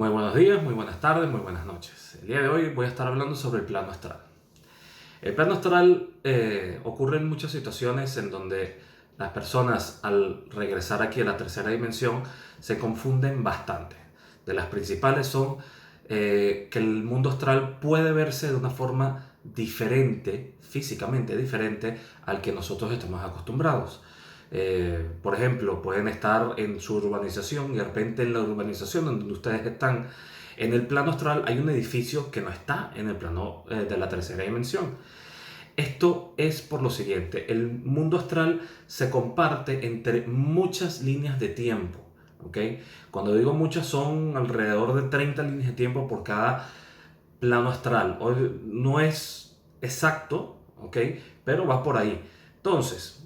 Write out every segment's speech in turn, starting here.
Muy buenos días, muy buenas tardes, muy buenas noches. El día de hoy voy a estar hablando sobre el plano astral. El plano astral ocurre en muchas situaciones en donde las personas al regresar aquí a la tercera dimensión se confunden bastante. De las principales son que el mundo astral puede verse de una forma diferente, físicamente diferente al que nosotros estamos acostumbrados. Por ejemplo, pueden estar en su urbanización y de repente en la urbanización donde ustedes están, en el plano astral hay un edificio que no está en el plano de la tercera dimensión. Esto es por lo siguiente: el mundo astral se comparte entre muchas líneas de tiempo. ¿Ok? Cuando digo muchas, son alrededor de 30 líneas de tiempo por cada plano astral. Hoy no es exacto, ¿ok? Pero va por ahí. Entonces,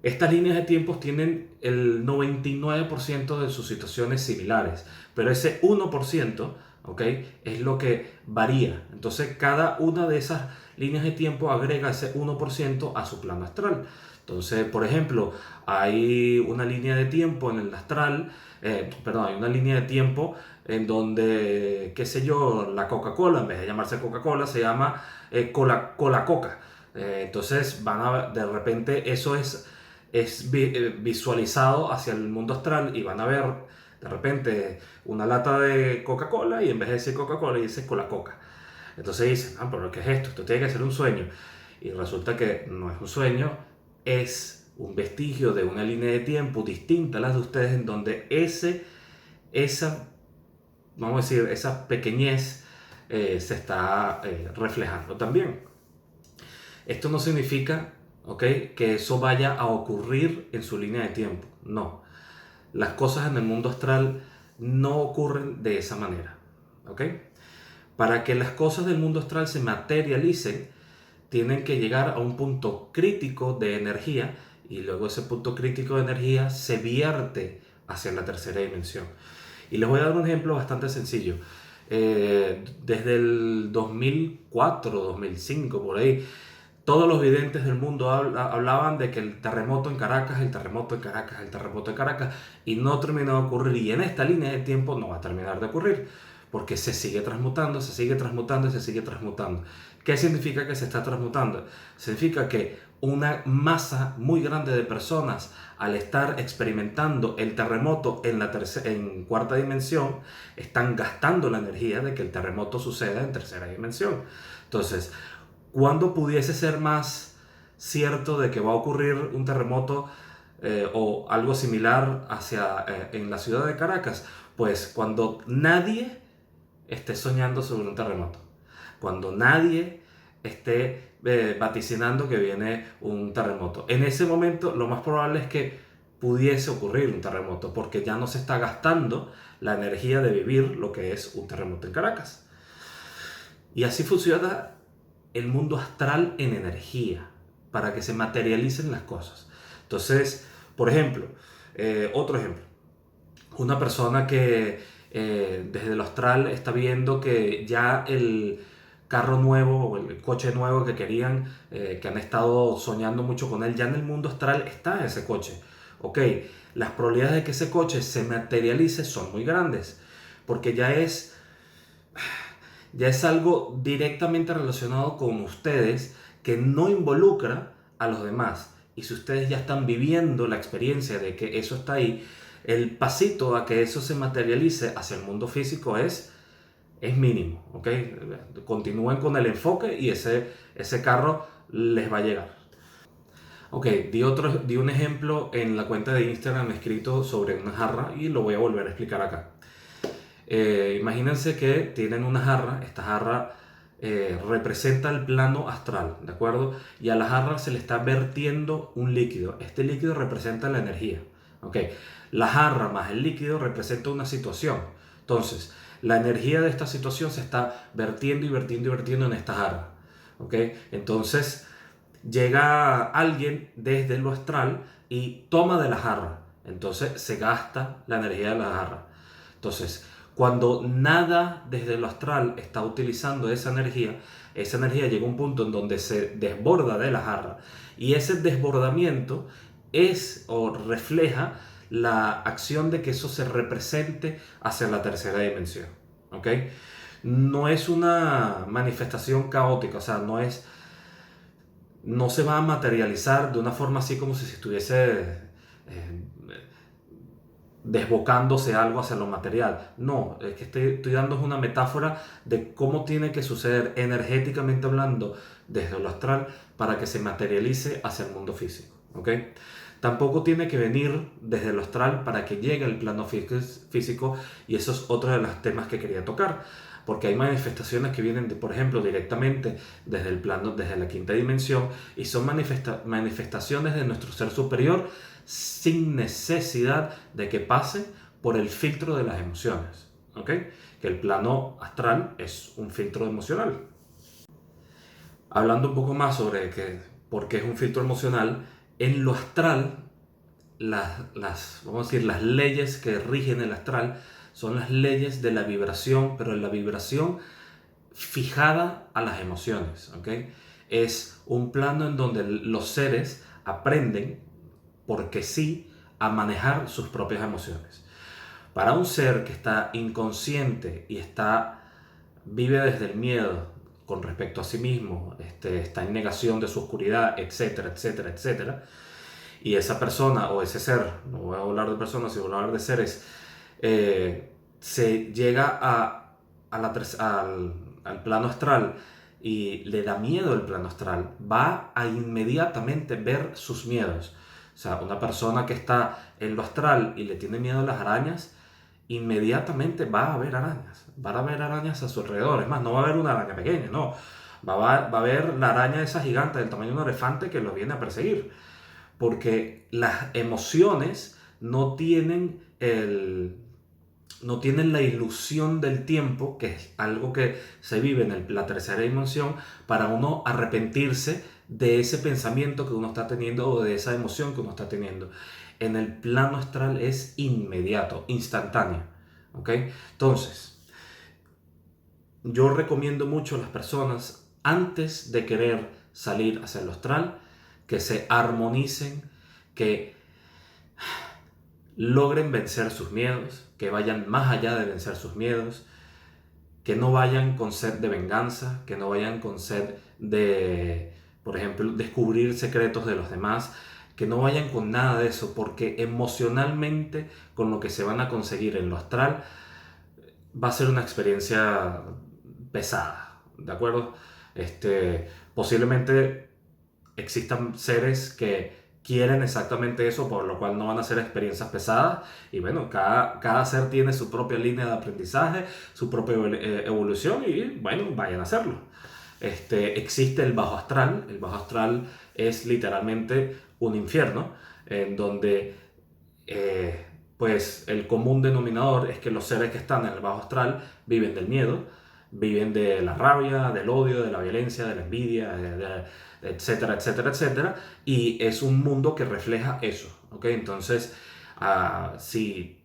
estas líneas de tiempos tienen el 99% de sus situaciones similares, pero ese 1%, ¿ok?, es lo que varía. Entonces, cada una de esas líneas de tiempo agrega ese 1% a su plano astral. Entonces, por ejemplo, hay una línea de tiempo en el astral, hay una línea de tiempo en donde, qué sé yo, la Coca-Cola, en vez de llamarse Coca-Cola, se llama Cola-Coca. Entonces, de repente, eso es visualizado hacia el mundo astral y van a ver de repente una lata de Coca-Cola y en vez de decir Coca-Cola dice Cola-Coca. Entonces dicen, ah, pero ¿qué es esto? Esto tiene que ser un sueño. Y resulta que no es un sueño, es un vestigio de una línea de tiempo distinta a las de ustedes, en donde esa, vamos a decir, esa pequeñez se está reflejando también. Esto no significa, ¿ok?, que eso vaya a ocurrir en su línea de tiempo. No. Las cosas en el mundo astral no ocurren de esa manera. ¿Ok? Para que las cosas del mundo astral se materialicen, tienen que llegar a un punto crítico de energía y luego ese punto crítico de energía se vierte hacia la tercera dimensión. Y les voy a dar un ejemplo bastante sencillo. Desde el 2004, 2005, por ahí, todos los videntes del mundo hablaban de que el terremoto en Caracas, el terremoto en Caracas, el terremoto en Caracas, y no terminó de ocurrir. Y en esta línea de tiempo no va a terminar de ocurrir, porque se sigue transmutando, se sigue transmutando y se sigue transmutando. ¿Qué significa que se está transmutando? Significa que una masa muy grande de personas, al estar experimentando el terremoto en cuarta dimensión, están gastando la energía de que el terremoto suceda en tercera dimensión. Entonces, ¿cuándo pudiese ser más cierto de que va a ocurrir un terremoto o algo similar en la ciudad de Caracas? Pues cuando nadie esté soñando sobre un terremoto, cuando nadie esté vaticinando que viene un terremoto. En ese momento lo más probable es que pudiese ocurrir un terremoto, porque ya no se está gastando la energía de vivir lo que es un terremoto en Caracas. Y así funciona el mundo astral en energía, para que se materialicen las cosas. Entonces, por ejemplo, otro ejemplo, una persona que desde lo astral está viendo que ya el carro nuevo o el coche nuevo que querían, que han estado soñando mucho con él, ya en el mundo astral está ese coche. Ok, las probabilidades de que ese coche se materialice son muy grandes, porque ya es algo directamente relacionado con ustedes, que no involucra a los demás. Y si ustedes ya están viviendo la experiencia de que eso está ahí, el pasito a que eso se materialice hacia el mundo físico es mínimo. ¿Ok? Continúen con el enfoque y ese carro les va a llegar. Ok, di un ejemplo en la cuenta de Instagram escrito sobre una jarra y lo voy a volver a explicar acá. Imagínense que tienen una jarra. Esta jarra representa el plano astral, ¿de acuerdo? Y a la jarra se le está vertiendo un líquido. Este líquido representa la energía, ¿ok? La jarra más el líquido representa una situación. Entonces, la energía de esta situación se está vertiendo y vertiendo y vertiendo en esta jarra, ¿ok? Entonces, llega alguien desde lo astral y toma de la jarra. Entonces, se gasta la energía de la jarra. Entonces, cuando nada desde lo astral está utilizando esa energía llega a un punto en donde se desborda de la jarra. Y ese desbordamiento es o refleja la acción de que eso se represente hacia la tercera dimensión. ¿Ok? No es una manifestación caótica, o sea, no se va a materializar de una forma así como si se estuviese desbocándose algo hacia lo material. No, es que estoy dando una metáfora de cómo tiene que suceder energéticamente hablando desde lo astral para que se materialice hacia el mundo físico. ¿Ok? Tampoco tiene que venir desde lo astral para que llegue al plano físico, y eso es otro de los temas que quería tocar, porque hay manifestaciones que vienen, por ejemplo, directamente desde el plano, desde la quinta dimensión, y son manifestaciones de nuestro ser superior sin necesidad de que pase por el filtro de las emociones. ¿Ok? Que el plano astral es un filtro emocional. Hablando un poco más sobre por qué es un filtro emocional, en lo astral, vamos a decir, las leyes que rigen el astral son las leyes de la vibración, pero la vibración fijada a las emociones. ¿Ok? Es un plano en donde los seres aprenden, porque sí, a manejar sus propias emociones. Para un ser que está inconsciente y vive desde el miedo con respecto a sí mismo, está en negación de su oscuridad, etcétera, etcétera, etcétera, y esa persona o ese ser, no voy a hablar de personas, sino voy a hablar de seres, se llega al plano astral y le da miedo el plano astral, va a inmediatamente ver sus miedos. O sea, una persona que está en lo astral y le tiene miedo a las arañas, inmediatamente va a ver arañas. Va a ver arañas a su alrededor. Es más, no va a ver una araña pequeña, no. Va a ver la araña esa gigante del tamaño de un elefante que los viene a perseguir. Porque las emociones no tienen la ilusión del tiempo, que es algo que se vive en la tercera dimensión, para uno arrepentirse de ese pensamiento que uno está teniendo o de esa emoción que uno está teniendo. En el plano astral es inmediato, instantáneo. ¿Ok? Entonces, yo recomiendo mucho a las personas, antes de querer salir hacia el astral, que se armonicen, que logren vencer sus miedos, que vayan más allá de vencer sus miedos, que no vayan con sed de venganza, que no vayan con sed de, por ejemplo, descubrir secretos de los demás, que no vayan con nada de eso, porque emocionalmente con lo que se van a conseguir en lo astral va a ser una experiencia pesada, ¿de acuerdo? Posiblemente existan seres que quieren exactamente eso, por lo cual no van a ser experiencias pesadas. Y bueno, cada ser tiene su propia línea de aprendizaje, su propia evolución, y bueno, vayan a hacerlo. Existe el bajo astral. El bajo astral es literalmente un infierno, en donde pues el común denominador es que los seres que están en el bajo astral viven del miedo, viven de la rabia, del odio, de la violencia, de la envidia, etcétera, etcétera, etcétera, y es un mundo que refleja eso. ¿Ok? Entonces, si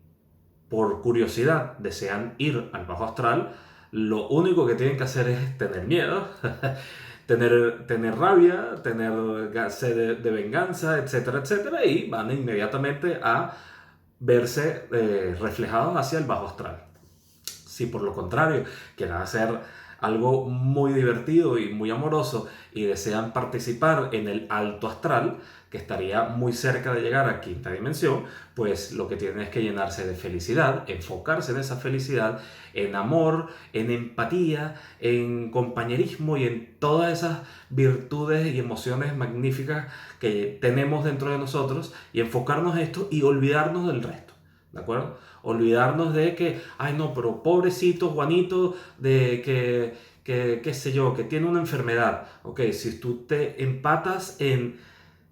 por curiosidad desean ir al bajo astral, lo único que tienen que hacer es tener miedo, tener rabia, tener sed de venganza, etcétera, etcétera, y van inmediatamente a verse reflejados hacia el bajo astral. Si por lo contrario quieren hacer algo muy divertido y muy amoroso y desean participar en el alto astral, que estaría muy cerca de llegar a quinta dimensión, pues lo que tienen es que llenarse de felicidad, enfocarse en esa felicidad, en amor, en empatía, en compañerismo y en todas esas virtudes y emociones magníficas que tenemos dentro de nosotros, y enfocarnos en esto y olvidarnos del resto. ¿De acuerdo? Olvidarnos de que, ay no, pero pobrecito Juanito, de qué sé yo, que tiene una enfermedad. Ok, si tú te empatas en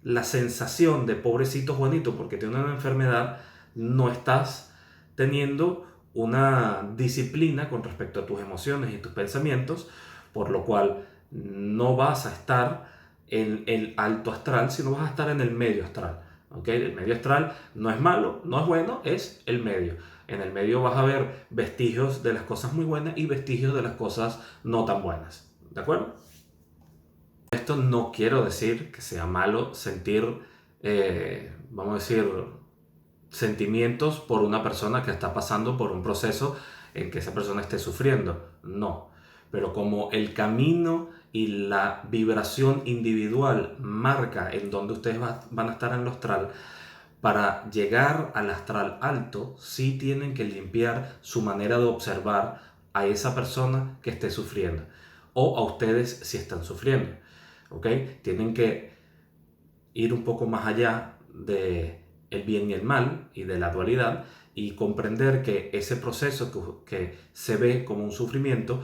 la sensación de pobrecito Juanito porque tiene una enfermedad, no estás teniendo una disciplina con respecto a tus emociones y tus pensamientos, por lo cual no vas a estar en el alto astral, sino vas a estar en el medio astral. ¿Okay? El medio astral no es malo, no es bueno, es el medio. En el medio vas a ver vestigios de las cosas muy buenas y vestigios de las cosas no tan buenas. ¿De acuerdo? Esto no quiero decir que sea malo sentir, vamos a decir, sentimientos por una persona que está pasando por un proceso en que esa persona esté sufriendo. No. Pero como el camino y la vibración individual marca en donde ustedes van a estar en el astral, para llegar al astral alto, sí tienen que limpiar su manera de observar a esa persona que esté sufriendo o a ustedes si están sufriendo. ¿Ok? Tienen que ir un poco más allá de el bien y el mal y de la dualidad y comprender que ese proceso que se ve como un sufrimiento,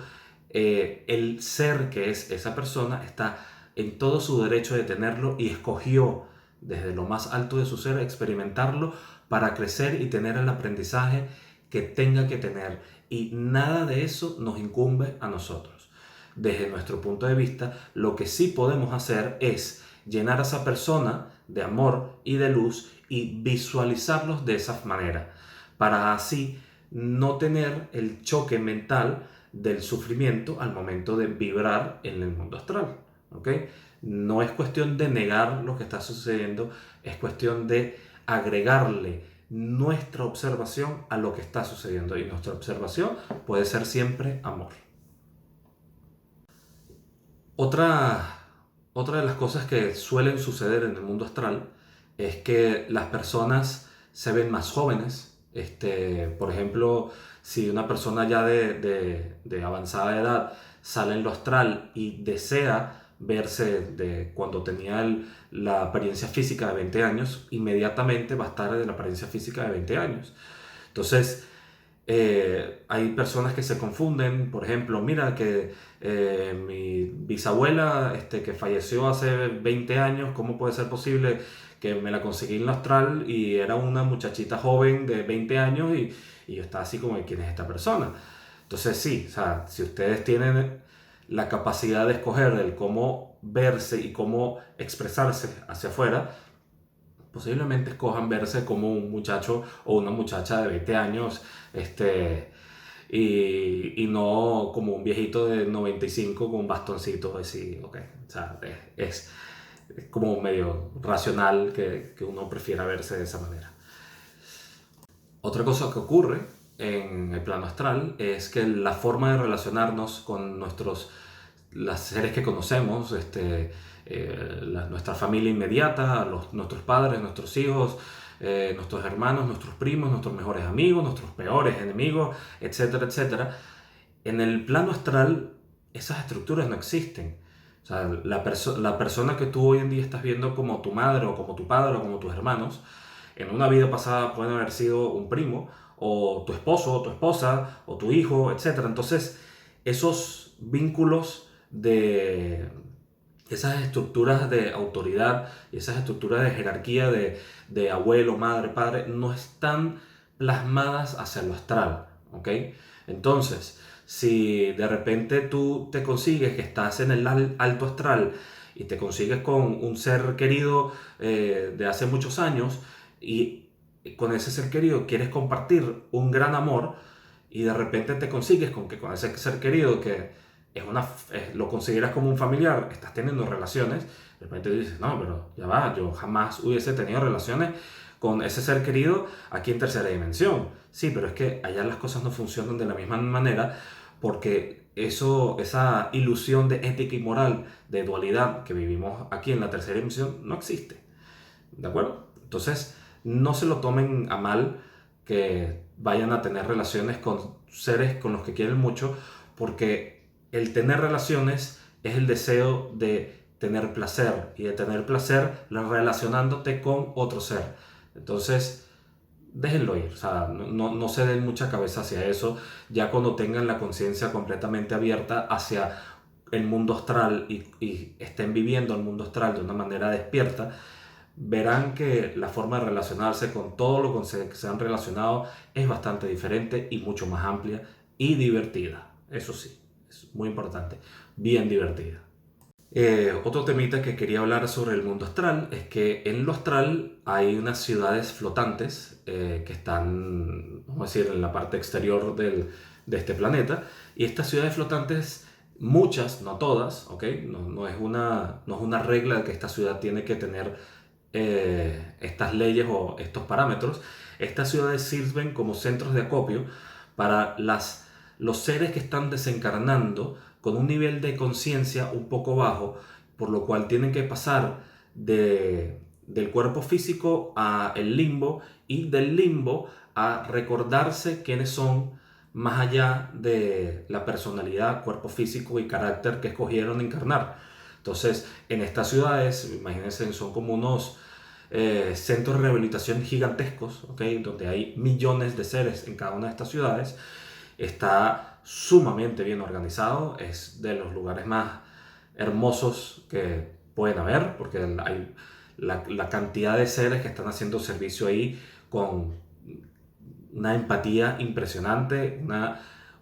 el ser que es esa persona está en todo su derecho de tenerlo y escogió desde lo más alto de su ser experimentarlo para crecer y tener el aprendizaje que tenga que tener, y nada de eso nos incumbe a nosotros. Desde nuestro punto de vista, lo que sí podemos hacer es llenar a esa persona de amor y de luz y visualizarlos de esa manera, para así no tener el choque mental del sufrimiento al momento de vibrar en el mundo astral. ¿Ok? No es cuestión de negar lo que está sucediendo, es cuestión de agregarle nuestra observación a lo que está sucediendo, y nuestra observación puede ser siempre amor. Otra, otra de las cosas que suelen suceder en el mundo astral es que las personas se ven más jóvenes. Por ejemplo, si una persona ya de avanzada edad sale en lo astral y desea verse de cuando tenía la apariencia física de 20 años, inmediatamente va a estar de la apariencia física de 20 años. Entonces, hay personas que se confunden. Por ejemplo, mira que mi bisabuela, que falleció hace 20 años, ¿cómo puede ser posible que me la conseguí en la astral y era una muchachita joven de 20 años y yo estaba así como, ¿quién es esta persona? Entonces sí, o sea, si ustedes tienen la capacidad de escoger el cómo verse y cómo expresarse hacia afuera, posiblemente escojan verse como un muchacho o una muchacha de 20 años, y no como un viejito de 95 con un bastoncito así, ok. O sea, es como medio racional que uno prefiera verse de esa manera. Otra cosa que ocurre en el plano astral es que la forma de relacionarnos con los seres que conocemos, nuestra familia inmediata, nuestros padres, nuestros hijos, nuestros hermanos, nuestros primos, nuestros mejores amigos, nuestros peores enemigos, etcétera, etcétera. En el plano astral esas estructuras no existen. O sea, la persona que tú hoy en día estás viendo como tu madre o como tu padre o como tus hermanos, en una vida pasada pueden haber sido un primo, o tu esposo, o tu esposa, o tu hijo, etcétera. Entonces, esos vínculos de esas estructuras de autoridad y esas estructuras de jerarquía de abuelo, madre, padre, no están plasmadas hacia lo astral, ¿ok? Entonces, si de repente tú te consigues que estás en el alto astral y te consigues con un ser querido de hace muchos años, y con ese ser querido quieres compartir un gran amor, y de repente te consigues con que con ese ser querido que lo consideras como un familiar, estás teniendo relaciones, de repente dices, no, pero ya va, yo jamás hubiese tenido relaciones con ese ser querido aquí en tercera dimensión. Sí, pero es que allá las cosas no funcionan de la misma manera, porque esa ilusión de ética y moral, de dualidad que vivimos aquí en la tercera dimensión, no existe. ¿De acuerdo? Entonces, no se lo tomen a mal que vayan a tener relaciones con seres con los que quieren mucho, porque el tener relaciones es el deseo de tener placer, y de tener placer relacionándote con otro ser. Entonces, déjenlo ir, o sea, no se den mucha cabeza hacia eso. Ya cuando tengan la conciencia completamente abierta hacia el mundo astral y estén viviendo el mundo astral de una manera despierta, verán que la forma de relacionarse con todo lo que se han relacionado es bastante diferente y mucho más amplia y divertida. Eso sí, es muy importante, bien divertida. Otro temita que quería hablar sobre el mundo astral es que en lo astral hay unas ciudades flotantes que están, vamos a decir, en la parte exterior de este planeta. Y estas ciudades flotantes, muchas, no todas, ¿ok? No es una regla de que esta ciudad tiene que tener estas leyes o estos parámetros. Estas ciudades sirven como centros de acopio para los seres que están desencarnando con un nivel de conciencia un poco bajo, por lo cual tienen que pasar del cuerpo físico a el limbo y del limbo a recordarse quiénes son más allá de la personalidad, cuerpo físico y carácter que escogieron encarnar. Entonces, en estas ciudades, imagínense, son como unos centros de rehabilitación gigantescos, ¿okay? Donde hay millones de seres en cada una de estas ciudades. Está sumamente bien organizado, es de los lugares más hermosos que pueden haber, porque hay la cantidad de seres que están haciendo servicio ahí con una empatía impresionante,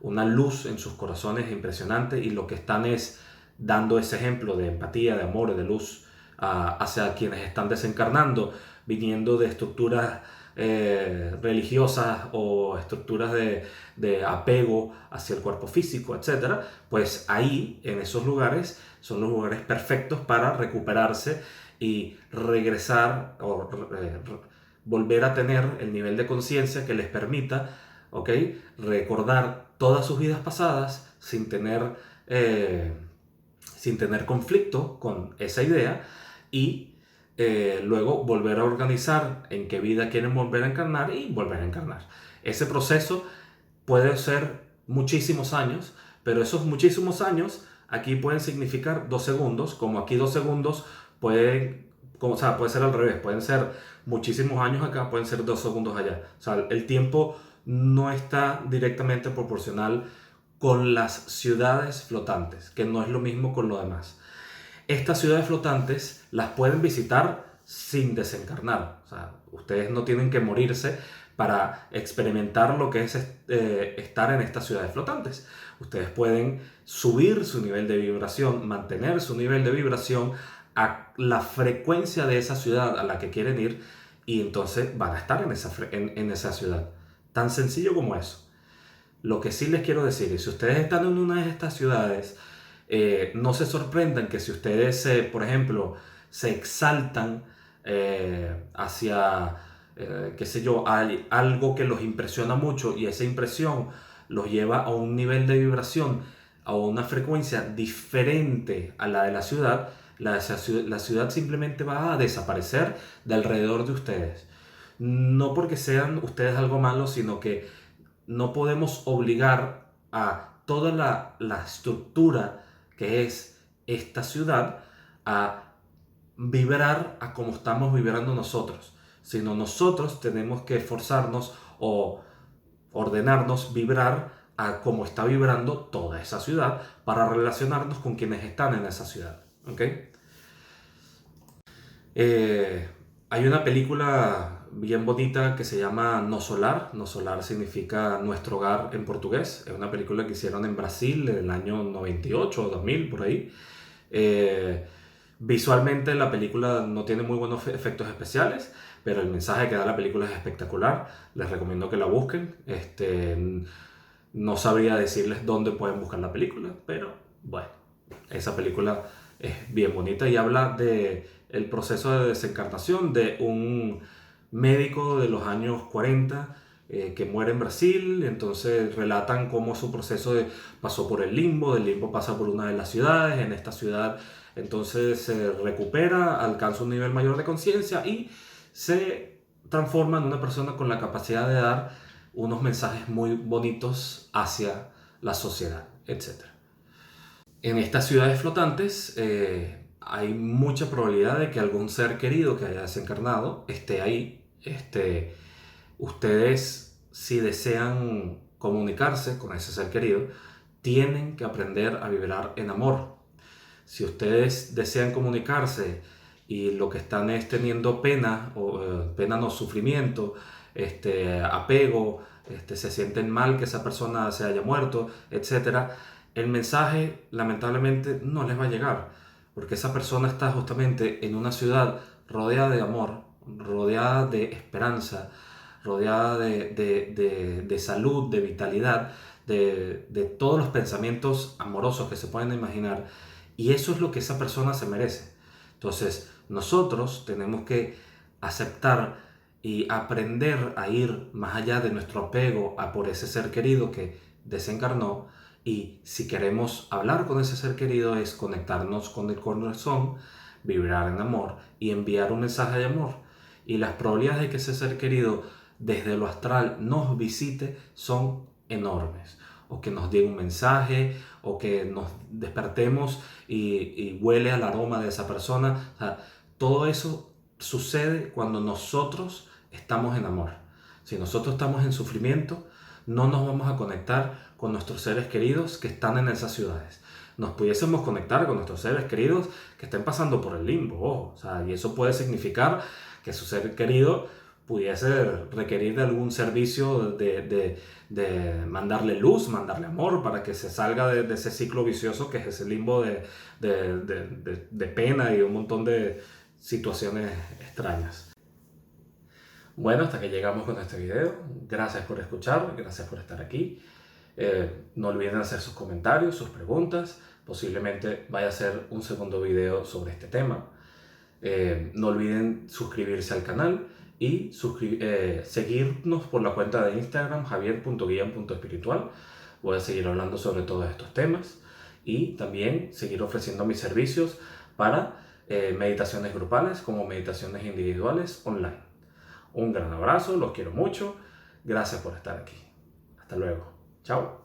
una luz en sus corazones impresionante, y lo que están es dando ese ejemplo de empatía, de amor, de luz hacia quienes están desencarnando, viniendo de estructuras religiosas o estructuras de apego hacia el cuerpo físico, etc. Pues ahí, en esos lugares, son los lugares perfectos para recuperarse y regresar o volver a tener el nivel de conciencia que les permita, ¿ok?, recordar todas sus vidas pasadas sin tener conflicto con esa idea, y luego volver a organizar en qué vida quieren volver a encarnar y volver a encarnar. Ese proceso puede ser muchísimos años, pero esos muchísimos años aquí pueden significar 2 segundos, como aquí 2 segundos o sea, puede ser al revés, pueden ser muchísimos años acá, pueden ser 2 segundos allá. O sea, el tiempo no está directamente proporcional con las ciudades flotantes, que no es lo mismo con lo demás. Estas ciudades flotantes las pueden visitar sin desencarnar. O sea, ustedes no tienen que morirse para experimentar lo que es estar en estas ciudades flotantes. Ustedes pueden subir su nivel de vibración, mantener su nivel de vibración a la frecuencia de esa ciudad a la que quieren ir, y entonces van a estar en esa ciudad. Tan sencillo como eso. Lo que sí les quiero decir es, si ustedes están en una de estas ciudades, no se sorprendan que si ustedes, por ejemplo, se exaltan hacia, qué sé yo, algo que los impresiona mucho, y esa impresión los lleva a un nivel de vibración, a una frecuencia diferente a la de la ciudad, la ciudad simplemente va a desaparecer de alrededor de ustedes. No porque sean ustedes algo malo, sino que no podemos obligar a toda la estructura que es esta ciudad a vibrar a como estamos vibrando nosotros, sino nosotros tenemos que esforzarnos o ordenarnos vibrar a como está vibrando toda esa ciudad para relacionarnos con quienes están en esa ciudad. ¿Okay? Hay una película bien bonita que se llama No Solar. No Solar significa nuestro hogar en portugués. Es una película que hicieron en Brasil en el año 98 o 2000, por ahí. Visualmente la película no tiene muy buenos efectos especiales, pero el mensaje que da la película es espectacular. Les recomiendo que la busquen. No sabría decirles dónde pueden buscar la película, pero bueno, esa película es bien bonita y habla de el proceso de desencarnación de un médico de los años 40 que muere en Brasil. Entonces relatan cómo su proceso pasó por el limbo, del limbo pasa por una de las ciudades, en esta ciudad entonces se recupera, alcanza un nivel mayor de conciencia y se transforma en una persona con la capacidad de dar unos mensajes muy bonitos hacia la sociedad, etc. En estas ciudades flotantes hay mucha probabilidad de que algún ser querido que haya desencarnado esté ahí. Ustedes, si desean comunicarse con ese ser querido, tienen que aprender a vibrar en amor. Si ustedes desean comunicarse y lo que están es teniendo pena, o pena no, sufrimiento, apego, se sienten mal que esa persona se haya muerto, etc., el mensaje lamentablemente no les va a llegar, porque esa persona está justamente en una ciudad rodeada de amor, rodeada de esperanza, rodeada de salud, de vitalidad, de todos los pensamientos amorosos que se pueden imaginar, y eso es lo que esa persona se merece. Entonces nosotros tenemos que aceptar y aprender a ir más allá de nuestro apego a por ese ser querido que desencarnó. Y si queremos hablar con ese ser querido es conectarnos con el corazón, vibrar en amor y enviar un mensaje de amor. Y las probabilidades de que ese ser querido desde lo astral nos visite son enormes. O que nos dé un mensaje, o que nos despertemos y huele al aroma de esa persona. O sea, todo eso sucede cuando nosotros estamos en amor. Si nosotros estamos en sufrimiento, no nos vamos a conectar con nuestros seres queridos que están en esas ciudades. Nos pudiésemos conectar con nuestros seres queridos que estén pasando por el limbo, ojo. O sea, y eso puede significar que su ser querido pudiese requerir de algún servicio de mandarle luz, mandarle amor para que se salga de ese ciclo vicioso que es ese limbo de pena y un montón de situaciones extrañas. Bueno, hasta que llegamos con este video. Gracias por escuchar, gracias por estar aquí. No olviden hacer sus comentarios, sus preguntas. Posiblemente vaya a hacer un segundo video sobre este tema. No olviden suscribirse al canal y seguirnos por la cuenta de Instagram javier.guian.espiritual. Voy a seguir hablando sobre todos estos temas y también seguir ofreciendo mis servicios para meditaciones grupales como meditaciones individuales online. Un gran abrazo, los quiero mucho. Gracias por estar aquí. Hasta luego. Chao.